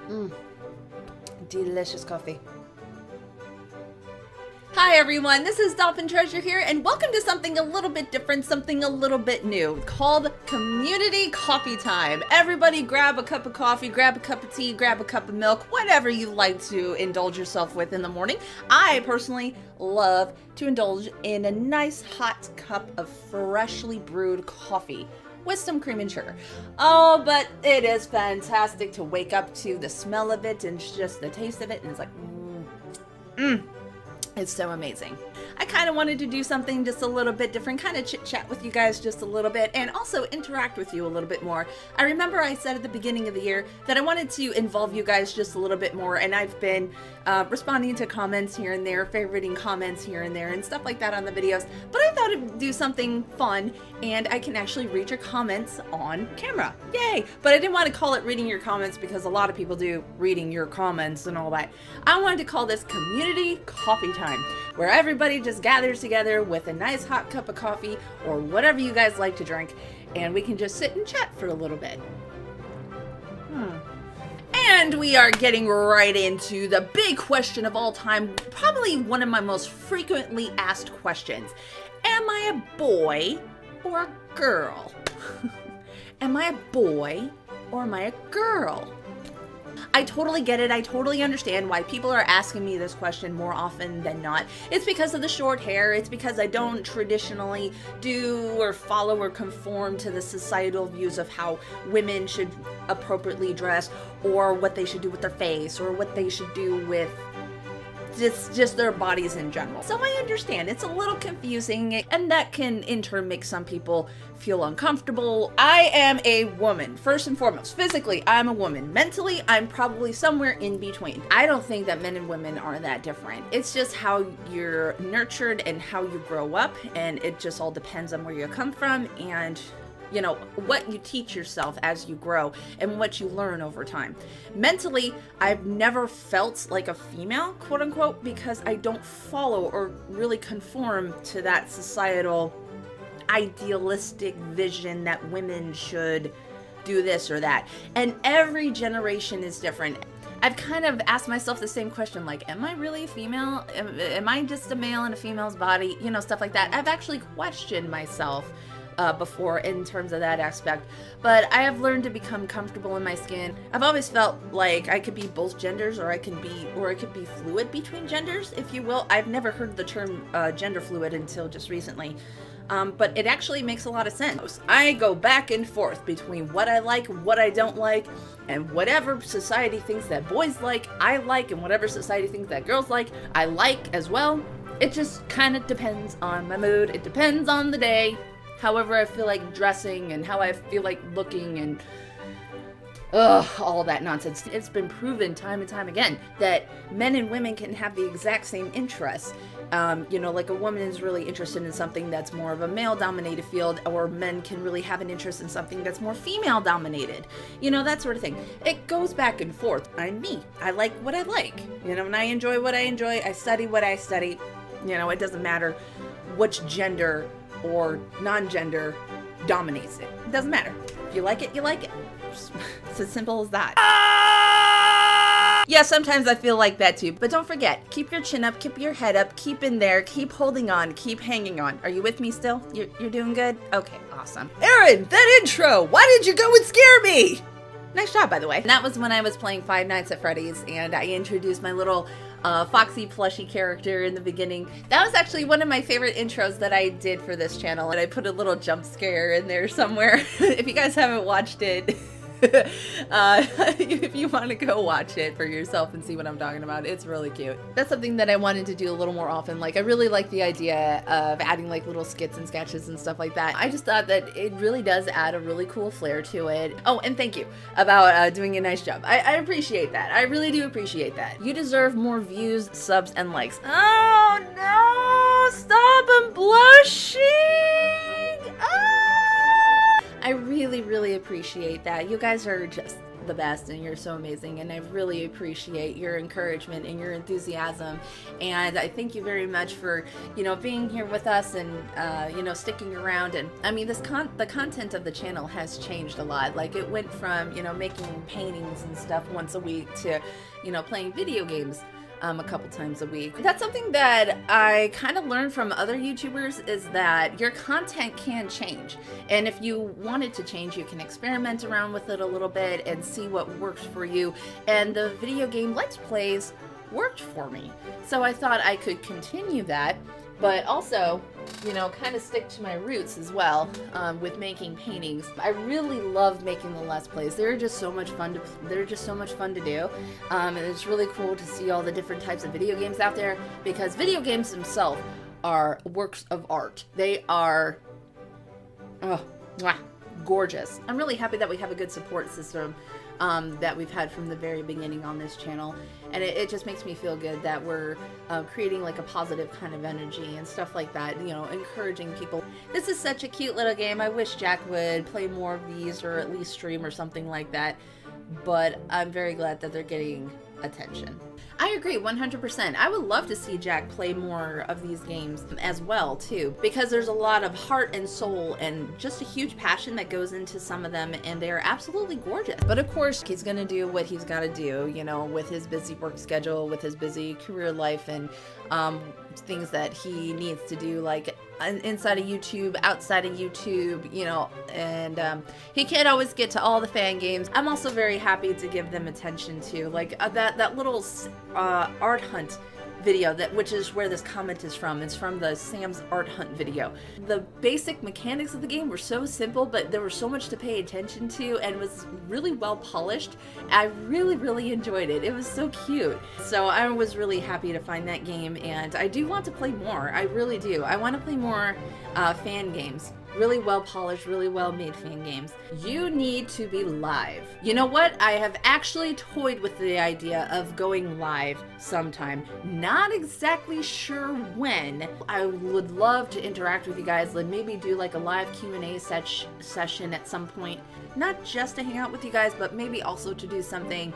Mmm, delicious coffee. Hi everyone, this is Dolphin Treasure here, and welcome to something a little bit different, something a little bit new, called Community Coffee Time. Everybody grab a cup of coffee, grab a cup of tea, grab a cup of milk, whatever you like to indulge yourself with in the morning. I personally love to indulge in a nice hot cup of freshly brewed coffee with some cream and sugar. Oh, but it is fantastic to wake up to the smell of it and just the taste of it, and it's like, it's so amazing. I kind of wanted to do something just a little bit different, kind of chit chat with you guys just a little bit, and also interact with you a little bit more. I remember I said at the beginning of the year that I wanted to involve you guys just a little bit more, and I've been responding to comments here and there, favoriting comments here and there, and stuff like that on the videos. But I thought I'd do something fun, and I can actually read your comments on camera. Yay! But I didn't want to call it reading your comments because a lot of people do reading your comments and all that. I wanted to call this Community Coffee Time, where everybody just gathers together with a nice hot cup of coffee or whatever you guys like to drink, and we can just sit and chat for a little bit. And we are getting right into the big question of all time, probably one of my most frequently asked questions. Am I a boy or a girl? Am I a boy or am I a girl? I totally get it. I totally understand why people are asking me this question more often than not. It's because of the short hair. It's because I don't traditionally do or follow or conform to the societal views of how women should appropriately dress, or what they should do with their face, or what they should do with just their bodies in general. So I understand it's a little confusing, and that can in turn make some people feel uncomfortable. I am a woman, first and foremost. Physically, I'm a woman. Mentally, I'm probably somewhere in between. I don't think that men and women are that different. It's just how you're nurtured and how you grow up, and it just all depends on where you come from and you know, what you teach yourself as you grow and what you learn over time. Mentally, I've never felt like a female, quote unquote, because I don't follow or really conform to that societal idealistic vision that women should do this or that. And every generation is different. I've kind of asked myself the same question, like, am I really a female? Am I just a male in a female's body? You know, stuff like that. I've actually questioned myself before in terms of that aspect, but I have learned to become comfortable in my skin. I've always felt like I could be both genders, or I could be fluid between genders, if you will. I've never heard the term gender fluid until just recently, but it actually makes a lot of sense. I go back and forth between what I like, what I don't like, and whatever society thinks that boys like, I like, and whatever society thinks that girls like, I like as well. It just kind of depends on my mood. It depends on the day. However I feel like dressing and how I feel like looking and all that nonsense. It's been proven time and time again that men and women can have the exact same interests. You know, like a woman is really interested in something that's more of a male-dominated field, or men can really have an interest in something that's more female-dominated. You know, that sort of thing. It goes back and forth. I'm me. I like what I like. You know, and I enjoy what I enjoy. I study what I study. You know, it doesn't matter which gender or non-gender dominates it. It doesn't matter. If you like it, you like it. It's as simple as that. Yeah, sometimes I feel like that too. But don't forget, keep your chin up, keep your head up, keep in there, keep holding on, keep hanging on. Are you with me still? You're doing good? Okay, awesome. Aaron, that intro! Why did you go and scare me? Nice job, by the way. And that was when I was playing Five Nights at Freddy's, and I introduced my little Foxy plushie character in the beginning. That was actually one of my favorite intros that I did for this channel, and I put a little jump scare in there somewhere. If you guys haven't watched it, if you want to go watch it for yourself and see what I'm talking about, it's really cute. That's something that I wanted to do a little more often. Like, I really like the idea of adding like little skits and sketches and stuff like that. I just thought that it really does add a really cool flair to it. Oh, and thank you about doing a nice job. I appreciate that. I really do appreciate that. You deserve more views, subs, and likes. Oh no! Stop! I'm blushing! Ah! I really, really appreciate that. You guys are just the best and you're so amazing, and I really appreciate your encouragement and your enthusiasm, and I thank you very much for, you know, being here with us and you know, sticking around. And I mean, the content of the channel has changed a lot. Like, it went from, you know, making paintings and stuff once a week to, you know, playing video games a couple times a week. That's something that I kind of learned from other YouTubers, is that your content can change. And if you want it to change, you can experiment around with it a little bit and see what works for you. And the video game Let's Plays worked for me. So I thought I could continue that, but also, you know, kind of stick to my roots as well with making paintings. I really love making the Let's Plays. They're just so much fun to do. And it's really cool to see all the different types of video games out there, because video games themselves are works of art. They are gorgeous. I'm really happy that we have a good support system that we've had from the very beginning on this channel, and it just makes me feel good that we're creating like a positive kind of energy and stuff like that, you know, encouraging people. This is such a cute little game. I wish Jack would play more of these, or at least stream or something like that, but I'm very glad that they're getting attention. I agree 100%. I would love to see Jack play more of these games as well too, because there's a lot of heart and soul and just a huge passion that goes into some of them, and they're absolutely gorgeous. But of course, he's gonna do what he's gotta do, you know, with his busy work schedule, with his busy career life, and things that he needs to do, like inside of YouTube, outside of YouTube, you know, and he can't always get to all the fan games. I'm also very happy to give them attention to, like that little art hunt video, which is where this comment is from. It's from the Sam's art hunt video. The basic mechanics of the game were so simple, but there was so much to pay attention to, and it was really well polished. I really enjoyed it. It was so cute. So I was really happy to find that game, and I do want to play more. I really do. I want to play more fan games. Really well polished, really well made fan games. You need to be live. You know what? I have actually toyed with the idea of going live sometime. Not exactly sure when. I would love to interact with you guys, like maybe do like a live Q&A session at some point. Not just to hang out with you guys, but maybe also to do something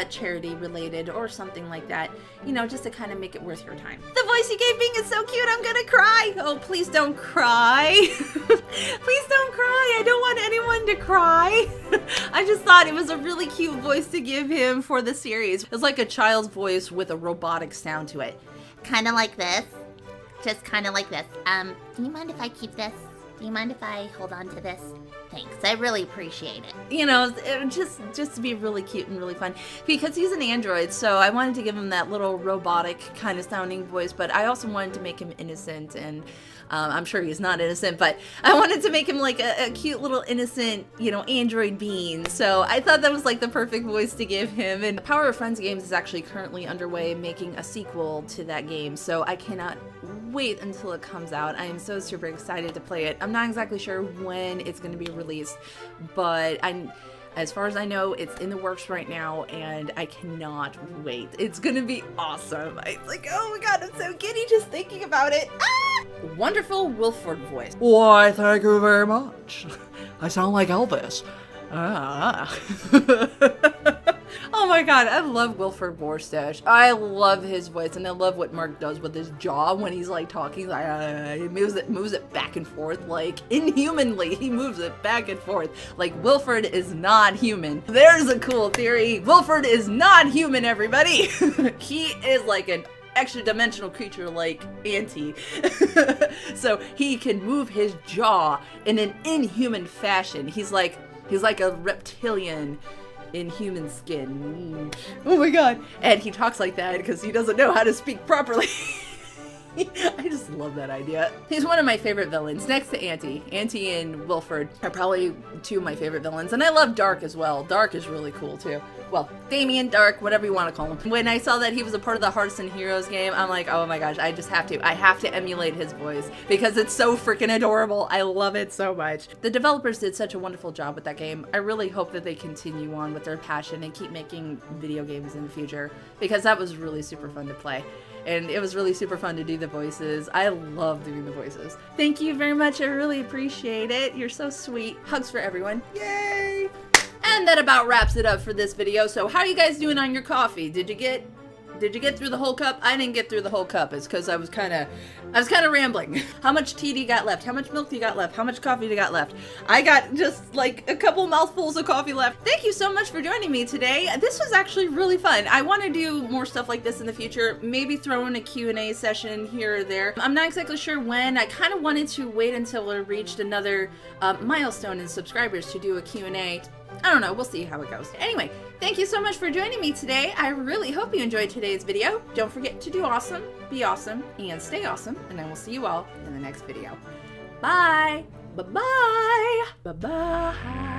charity related or something like that, you know, just to kind of make it worth your time. The voice you gave me is so cute, I'm gonna cry. Oh, please don't cry. Please don't cry. I don't want anyone to cry. I just thought it was a really cute voice to give him for the series. It's like a child's voice with a robotic sound to it. Kind of like this. Just kind of like this. Do you mind if I keep this? Do you mind if I hold on to this? Thanks, I really appreciate it. You know, just to be really cute and really fun, because he's an android, so I wanted to give him that little robotic kind of sounding voice, but I also wanted to make him innocent, and I'm sure he's not innocent, but I wanted to make him like a cute little innocent, you know, android being. So I thought that was like the perfect voice to give him. And Power of Friends Games is actually currently underway making a sequel to that game, so I cannot wait until it comes out. I am so super excited to play it. I'm not exactly sure when it's going to be released, but as far as I know, it's in the works right now, and I cannot wait. It's gonna be awesome. It's like, oh my god, I'm so giddy just thinking about it. Ah! Wonderful Wilford voice. Why, thank you very much. I sound like Elvis. Oh my god, I love Wilford Borstash. I love his voice, and I love what Mark does with his jaw when he's like talking. Like, he moves it back and forth, like inhumanly. He moves it back and forth. Like, Wilford is not human. There's a cool theory. Wilford is not human, everybody. He is like an extra dimensional creature like Auntie. So he can move his jaw in an inhuman fashion. He's like a reptilian in human skin. Oh my god. And he talks like that because he doesn't know how to speak properly. I just love that idea. He's one of my favorite villains, next to Auntie. Auntie and Wilford are probably two of my favorite villains, and I love Dark as well. Dark is really cool too. Well, Damien, Dark, whatever you want to call him. When I saw that he was a part of the Hearts and Heroes game, I'm like, oh my gosh, I have to emulate his voice because it's so freaking adorable. I love it so much. The developers did such a wonderful job with that game. I really hope that they continue on with their passion and keep making video games in the future, because that was really super fun to play. And it was really super fun to do the voices. I love doing the voices. Thank you very much. I really appreciate it. You're so sweet. Hugs for everyone. Yay! And that about wraps it up for this video. So how are you guys doing on your coffee? Did you get through the whole cup? I didn't get through the whole cup. It's because I was kind of rambling. How much tea do you got left? How much milk do you got left? How much coffee do you got left? I got just like a couple mouthfuls of coffee left. Thank you so much for joining me today. This was actually really fun. I want to do more stuff like this in the future. Maybe throw in a Q&A session here or there. I'm not exactly sure when. I kind of wanted to wait until I reached another milestone in subscribers to do a Q&A. I don't know, we'll see how it goes. Anyway, thank you so much for joining me today. I really hope you enjoyed today's video. Don't forget to do awesome, be awesome, and stay awesome. And I will see you all in the next video. Bye! Bye-bye! Bye-bye!